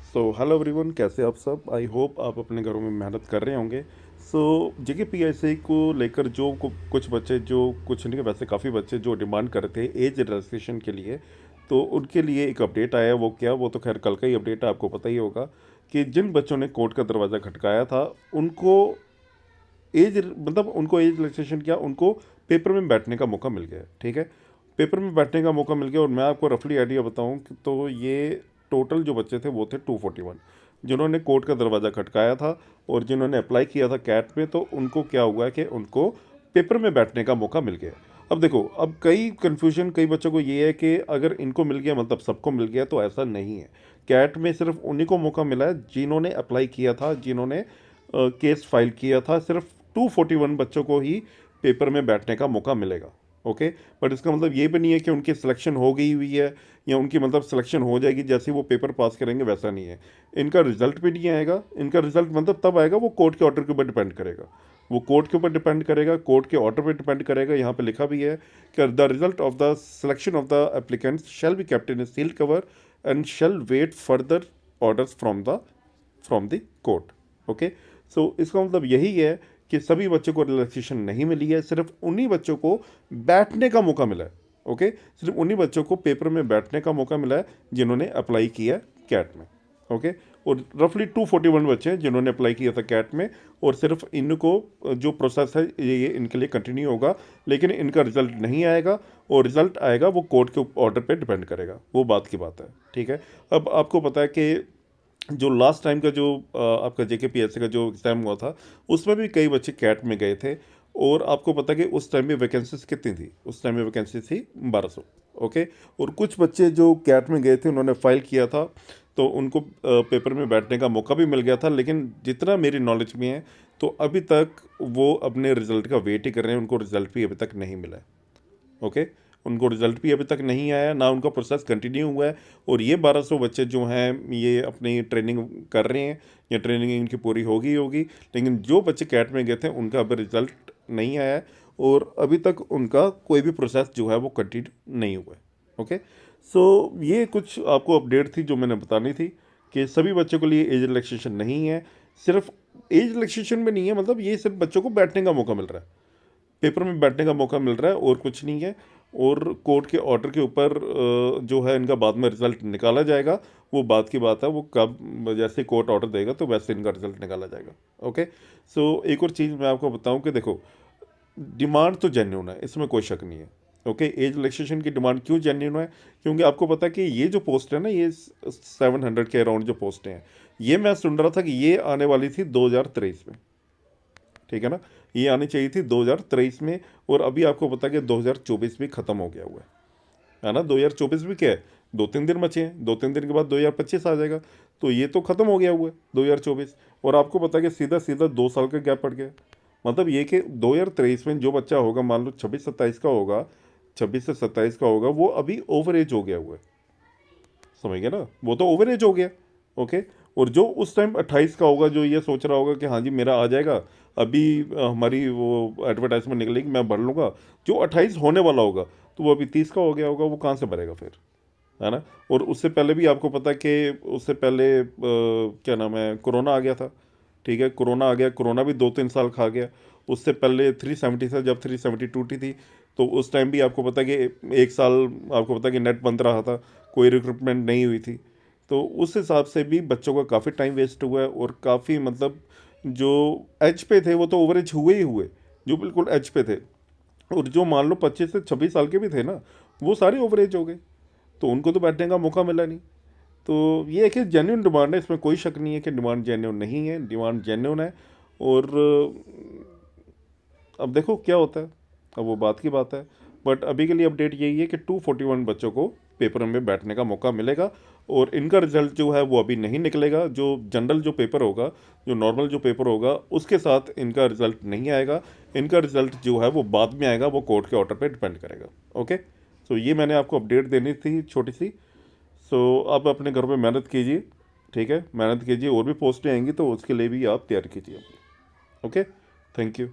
Hello everyone, कैसे आप सब। आई होप आप अपने घरों में मेहनत कर रहे होंगे। जेकेपीएससी को लेकर जो कुछ बच्चे, जो कुछ नहीं वैसे काफ़ी बच्चे जो डिमांड कर रहे थे एज रजिस्ट्रेशन के लिए, तो उनके लिए एक अपडेट आया। वो क्या, वो तो खैर कल का ही अपडेट है, आपको पता ही होगा कि जिन बच्चों ने कोर्ट का दरवाज़ा खटकाया था उनको उनको एज रजिस्ट्रेशन किया, उनको पेपर में बैठने का मौका मिल गया। ठीक है, पेपर में बैठने का मौका मिल गया। और मैं आपको रफली आइडिया बताऊं कि तो ये टोटल जो बच्चे थे वो थे 241 जिन्होंने कोर्ट का दरवाज़ा खटकाया था। और जिन्होंने अप्लाई किया था कैट में, तो उनको क्या हुआ कि उनको पेपर में बैठने का मौका मिल गया। अब देखो, अब कई कन्फ्यूजन कई बच्चों को ये है कि अगर इनको मिल गया मतलब सबको मिल गया, तो ऐसा नहीं है। कैट में सिर्फ उन्हीं को मौका मिला है जिन्होंने अप्लाई किया था, जिन्होंने केस फाइल किया था। सिर्फ 241 बच्चों को ही पेपर में बैठने का मौका मिलेगा। ओके, बट इसका मतलब ये भी नहीं है कि उनकी सिलेक्शन हो गई हुई है या उनकी मतलब सिलेक्शन हो जाएगी जैसे ही वो पेपर पास करेंगे, वैसा नहीं है। इनका रिजल्ट भी नहीं आएगा। इनका रिजल्ट मतलब तब आएगा, वो कोर्ट के ऑर्डर के ऊपर डिपेंड करेगा। वो कोर्ट के ऊपर डिपेंड करेगा, कोर्ट के ऑर्डर पे डिपेंड करेगा। यहाँ पे लिखा भी है कि the result of the selection of the applicants shall be kept in a sealed cover and shall wait further orders from the court. Okay, so इसका मतलब यही है कि सभी बच्चों को रिलैक्सेशन नहीं मिली है, सिर्फ उन्हीं बच्चों को बैठने का मौका मिला है। ओके, सिर्फ उन्हीं बच्चों को पेपर में बैठने का मौका मिला है जिन्होंने अप्लाई किया कैट में। ओके, और रफली 241 बच्चे हैं जिन्होंने अप्लाई किया था कैट में। और सिर्फ इनको जो प्रोसेस है ये इनके लिए कंटिन्यू होगा, लेकिन इनका रिजल्ट नहीं आएगा। और रिजल्ट आएगा वो कोर्ट के ऑर्डर पे डिपेंड करेगा, वो बात की बात है। ठीक है, अब आपको पता है कि जो लास्ट टाइम का जो आपका जेकेपीएससी का जो एग्ज़ाम हुआ था, उसमें भी कई बच्चे कैट में गए थे। और आपको पता है कि उस टाइम में वैकेंसीज कितनी थी, उस टाइम में वैकेंसी थी 1200। ओके, और कुछ बच्चे जो कैट में गए थे उन्होंने फाइल किया था, तो उनको पेपर में बैठने का मौका भी मिल गया था। लेकिन जितना मेरी नॉलेज में है, तो अभी तक वो अपने रिजल्ट का वेट ही कर रहे हैं, उनको रिजल्ट भी अभी तक नहीं मिला है। ओके, उनको रिजल्ट भी अभी तक नहीं आया, ना उनका प्रोसेस कंटिन्यू हुआ है। और ये 1200 बच्चे जो हैं ये अपनी ट्रेनिंग कर रहे हैं, या ट्रेनिंग इनकी पूरी होगी होगी। लेकिन जो बच्चे कैट में गए थे उनका अभी रिजल्ट नहीं आया है, और अभी तक उनका कोई भी प्रोसेस जो है वो कंटिन्यू नहीं हुआ है। ओके, सो ये कुछ आपको अपडेट थी जो मैंने बतानी थी कि सभी बच्चों के लिए एज रिलैक्सेशन नहीं है। सिर्फ एज रिलैक्सेशन में नहीं है, मतलब ये सिर्फ बच्चों को बैठने का मौका मिल रहा है, पेपर में बैठने का मौका मिल रहा है, और कुछ नहीं है। और कोर्ट के ऑर्डर के ऊपर जो है इनका बाद में रिजल्ट निकाला जाएगा, वो बात की बात है। वो कब, जैसे कोर्ट ऑर्डर देगा तो वैसे इनका रिजल्ट निकाला जाएगा। ओके, सो एक और चीज़ मैं आपको बताऊं कि देखो, डिमांड तो जेन्युइन है, इसमें कोई शक नहीं है। ओके, एज रिलैक्सेशन की डिमांड क्यों जेन्युइन है? क्योंकि आपको पता है कि ये जो पोस्ट है ना, ये 700 के अराउंड जो पोस्टें हैं, ये मैं सुन रहा था कि ये आने वाली थी 2023 में। ठीक है ना, ये आनी चाहिए थी 2023 में। और अभी आपको पता है कि 2024 भी ख़त्म हो गया हुआ है ना। 2024 भी क्या है, 2-3 दिन बचे हैं, 2-3 दिन के बाद 2025 आ जाएगा। तो ये तो ख़त्म हो गया हुआ है 2024। और आपको पता है कि सीधा सीधा 2 साल का गैप पड़ गया। मतलब ये कि 2023 में जो बच्चा होगा, मान लो 26-27 का होगा, 26 से 27 का होगा, वो अभी ओवर एज हो गया हुआ है। समझ गए ना, वो तो ओवर एज हो गया। ओके, और जो उस टाइम 28 का होगा, जो ये सोच रहा होगा कि हाँ जी मेरा आ जाएगा, अभी हमारी वो एडवर्टाइजमेंट निकलेगी मैं भर लूँगा, जो 28 होने वाला होगा, तो वो अभी 30 का हो गया होगा, वो कहाँ से भरेगा फिर, है ना। और उससे पहले भी आपको पता है कि उससे पहले क्या नाम है, कोरोना आ गया था। ठीक है, कोरोना आ गया, कोरोना भी 2-3 साल खा गया। उससे पहले 370 था, जब 370 टूटी थी, तो उस टाइम भी आपको पता है कि 1 साल आपको पता है कि नेट बंद रहा था, कोई रिक्रूटमेंट नहीं हुई थी। तो उस हिसाब से भी बच्चों का काफ़ी टाइम वेस्ट हुआ है, और काफ़ी मतलब जो एज पे थे वो तो ओवर एज हुए ही हुए, जो बिल्कुल एज पे थे। और जो मान लो 25 से 26 साल के भी थे ना, वो सारे ओवर एज हो गए, तो उनको तो बैठने का मौका मिला नहीं। तो ये है कि जेन्यून डिमांड है, इसमें कोई शक नहीं है कि डिमांड जेन्यून नहीं है, डिमांड जेन्यून है। और अब देखो क्या होता है, अब वो बात की बात है। बट अभी के लिए अपडेट यही है कि 241 बच्चों को पेपर में बैठने का मौका मिलेगा। और इनका रिजल्ट जो है वो अभी नहीं निकलेगा। जो जनरल जो पेपर होगा, जो नॉर्मल जो पेपर होगा, उसके साथ इनका रिजल्ट नहीं आएगा। इनका रिजल्ट जो है वो बाद में आएगा, वो कोर्ट के ऑर्डर पे डिपेंड करेगा। ओके, सो ये मैंने आपको अपडेट देनी थी छोटी सी। सो आप अपने घर पे मेहनत कीजिए। ठीक है, मेहनत कीजिए, और भी पोस्टें आएंगी तो उसके लिए भी आप तैयारी कीजिए। Okay, thank you.